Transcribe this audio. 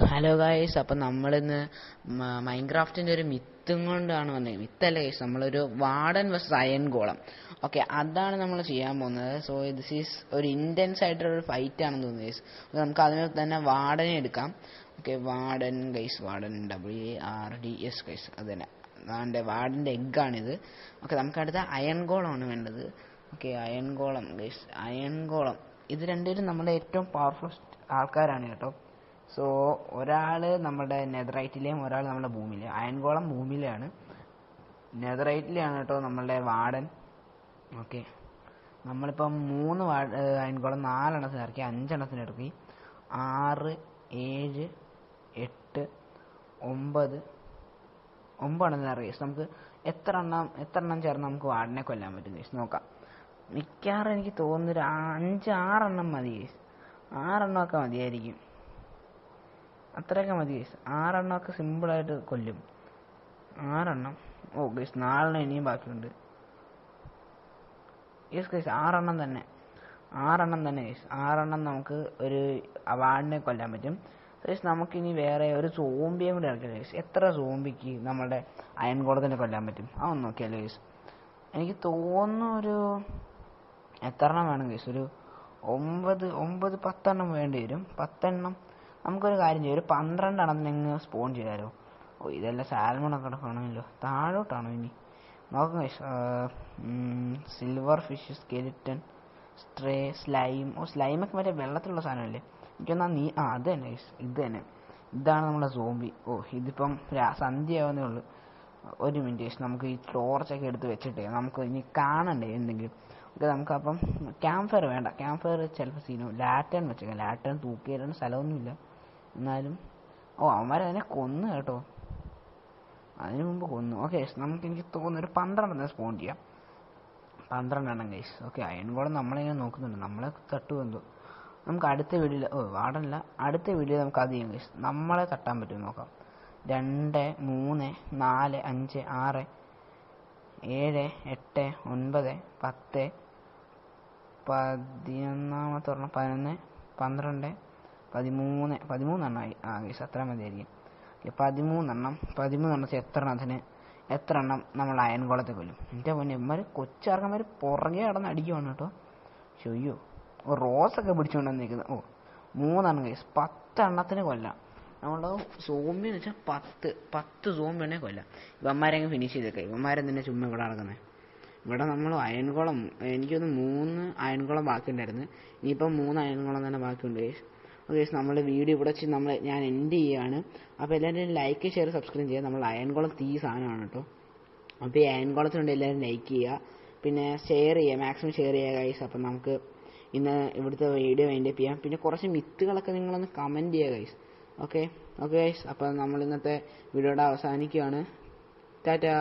Hello guys, അപ്പം നമ്മളിന്ന് മൈൻക്രാഫ്റ്റിൻ്റെ ഒരു മിത്തും കൊണ്ടാണ് വന്നത്. മിത്തല്ല ഗൈസ്, നമ്മളൊരു വാർഡൻ വേഴ്സസ് അയൺ ഗോളം. ഓക്കെ, അതാണ് നമ്മൾ ചെയ്യാൻ പോകുന്നത്. സോ ദിസ് ഈസ് ഒരു ഇൻറ്റൻസ് ആയിട്ടുള്ളൊരു ഫൈറ്റ് ആണെന്ന് തോന്നുന്നു ഗൈസ്. നമുക്ക് അതിന് തന്നെ വാർഡനെ എടുക്കാം. Okay, warden guys, warden WARDS guys, അത് തന്നെ. അതിൻ്റെ വാർഡൻ്റെ എഗ്ഗാണിത്. ഓക്കെ, നമുക്കടുത്ത അയൺ ഗോളമാണ് വേണ്ടത്. ഓക്കെ, അയൺ ഗോളം ഗൈസ്, അയൺ ഗോളം. ഇത് രണ്ടുപേരും നമ്മുടെ ഏറ്റവും പവർഫുൾ ആൾക്കാരാണ് കേട്ടോ. സോ ഒരാൾ നമ്മുടെ നെതറൈറ്റിലെയും ഒരാൾ നമ്മുടെ ഭൂമിയിലെയും. അയൺഗോളം ഭൂമിയിലാണ്, നെതറൈറ്റിലെയാണ് കേട്ടോ നമ്മളുടെ വാർഡൻ. ഓക്കെ, നമ്മളിപ്പം 3 അയൺഗോളം 4 എണ്ണത്തിന് ഇറക്കി, 5 എണ്ണത്തിന് ഇറക്കി. 6, 7, 8, 9 എണ്ണത്തിന് ഇറക്കി. നമുക്ക് എത്ര എണ്ണം ചേർന്ന് നമുക്ക് വാർഡനെ കൊല്ലാൻ പറ്റും കേസ് നോക്കാം. മിക്കവാറും എനിക്ക് തോന്നുന്നൊരു 5-6 എണ്ണം മതി കേസ്. 6 എണ്ണമൊക്കെ മതിയായിരിക്കും, അത്രയൊക്കെ മതി ഗൈസ്. 6 എണ്ണമൊക്കെ സിമ്പിളായിട്ട് കൊല്ലും. 6 എണ്ണം. ഓ ഗൈസ്, 4 എണ്ണം ഇനിയും ബാക്കിയുണ്ട്. യെസ് ഗൈസ്, 6 എണ്ണം തന്നെ ഗൈസ്. 6 എണ്ണം നമുക്ക് ഒരു വാർഡിനെ കൊല്ലാൻ പറ്റും ഗൈസ്. നമുക്കിനി വേറെ ഒരു സോംബിയെ കൂടി ഇറക്കില്ല ഗൈസ്. എത്ര സോംബിക്ക് നമ്മുടെ അയൺഗോളത്തിനെ കൊല്ലാൻ പറ്റും അതൊന്ന് നോക്കിയാലോ ഗൈസ്. എനിക്ക് തോന്നുന്നു ഒരു എത്ര എണ്ണം വേണം ഗൈസ്, ഒരു 9-10 എണ്ണം വേണ്ടി വരും. 10 എണ്ണം നമുക്കൊരു കാര്യം ചെയ്യാം, ഒരു 12 എണ്ണത്തിന് സ്പോൺ ചെയ്താലോ. ഓ, ഇതെല്ലാം സാൽമണൊക്കെ കിടക്കണമല്ലോ. താഴോട്ടാണോ ഇനി നോക്കാം guys. Silver fish, skeleton, stray, slime. ഓ, സ്ലൈമൊക്കെ മറ്റേ വെള്ളത്തിലുള്ള സാധനമല്ലേ എനിക്കൊന്നാ. അത് തന്നെ ഗൈസ്, ഇത് തന്നെ. ഇതാണ് നമ്മുടെ സോംബി. ഓ, ഇതിപ്പം സന്ധ്യ ആവുന്നേ ഉള്ളൂ. ഒരു മിനിറ്റ് ഗൈസ്, നമുക്ക് ഈ ടോർച്ചൊക്കെ എടുത്ത് വെച്ചിട്ടേ നമുക്ക് ഇനി കാണണ്ടേ എന്തെങ്കിലും. ഓക്കെ, നമുക്കപ്പം ക്യാമ്പ് ഫയർ വേണ്ട. ക്യാമ്പ് ഫയർ ചിലപ്പോൾ സീനോ. ലാറ്റേൺ വെച്ചേക്കാം. ലാറ്റേൺ തൂക്കി തരാൻ സ്ഥലമൊന്നുമില്ല എന്നാലും. ഓ, അവന്മാരതിനെ കൊന്നു കേട്ടോ, അതിന് മുമ്പ് കൊന്നു. ഓക്കെ, എനിക്ക് തോന്നുന്നു ഒരു 12 എണ്ണം സ്പോൺ ചെയ്യാം. 12 എണ്ണം ഗൈസ്. ഓക്കെ, അയൺഗോളം നമ്മളിങ്ങനെ നോക്കുന്നുണ്ട്, നമ്മളെ തട്ടുമെന്തോ. നമുക്ക് അടുത്ത വീഡിയോയിൽ, വാടല്ല, അടുത്ത വീഡിയോയിൽ നമുക്ക് അത് ചെയ്യാം ഗൈസ്. നമ്മളെ തട്ടാൻ പറ്റും നോക്കാം. 2, 3, 4, 5, 6, 7, 8, 9, 10, 11, 11, 12, 13 എണ്ണമായി. ഗൈസ്, അത്ര മതിയായിരിക്കും. 13 എണ്ണത്തിൽ എത്ര എണ്ണം നമ്മൾ അയൺഗോളത്തെ കൊല്ലും? എൻ്റെ പൊന്നെ, ഇവന്മാർ കൊച്ചാർക്കന്മാർ പുറകെ കിടന്ന് അടിക്കുവാണ് കേട്ടോ. ശൊയ്യോ, റോസൊക്കെ പിടിച്ചുകൊണ്ട് നിൽക്കുന്നത്. ഓ, 3 എണ്ണം ഗൈസ്. 10 എണ്ണത്തിന് കൊല്ലാം. നമ്മൾ സോംബി എന്ന് വെച്ചാൽ 10 സോംബി വേണേ കൊല്ലാം. ഇവന്മാരങ്ങ് ഫിനിഷ് ചെയ്തേക്കാം. ഇവന്മാരെന്തിനാ ചുമ്മാ ഇവിടെ നടക്കുന്നത്? ഇവിടെ നമ്മൾ അയൺഗോളം, എനിക്കൊന്ന് 3 അയൺഗോളം ബാക്കിയുണ്ടായിരുന്നു. ഇനിയിപ്പം 3 അയൺഗോളം തന്നെ ബാക്കിയുണ്ട് ഗൈസ്. ഗൈസ്, നമ്മുടെ വീഡിയോ ഇവിടെ വെച്ച് ഞാൻ എൻഡ് ചെയ്യുകയാണ്. അപ്പോൾ എല്ലാവരും ലൈക്ക്, ഷെയർ, സബ്സ്ക്രൈബ് ചെയ്യുക. നമ്മൾ അയൺഗോളം സാധനമാണ് കേട്ടോ. അപ്പോൾ ഈ അയൺഗോളത്തിനുണ്ട് എല്ലാവരും ലൈക്ക് ചെയ്യുക, പിന്നെ ഷെയർ ചെയ്യുക, മാക്സിമം ഷെയർ ചെയ്യുക ഗൈസ്. അപ്പം നമുക്ക് ഇന്ന് ഇവിടുത്തെ വീഡിയോ വൈൻഡപ്പ് ചെയ്യാം. പിന്നെ കുറച്ച് മിത്തുകളൊക്കെ നിങ്ങളൊന്ന് കമൻറ്റ് ചെയ്യുക ഗൈസ്. ഓക്കെ ഗൈസ്, അപ്പോൾ നമ്മൾ ഇന്നത്തെ വീഡിയോയുടെ അവസാനിക്കുകയാണ്. ടാറ്റാ.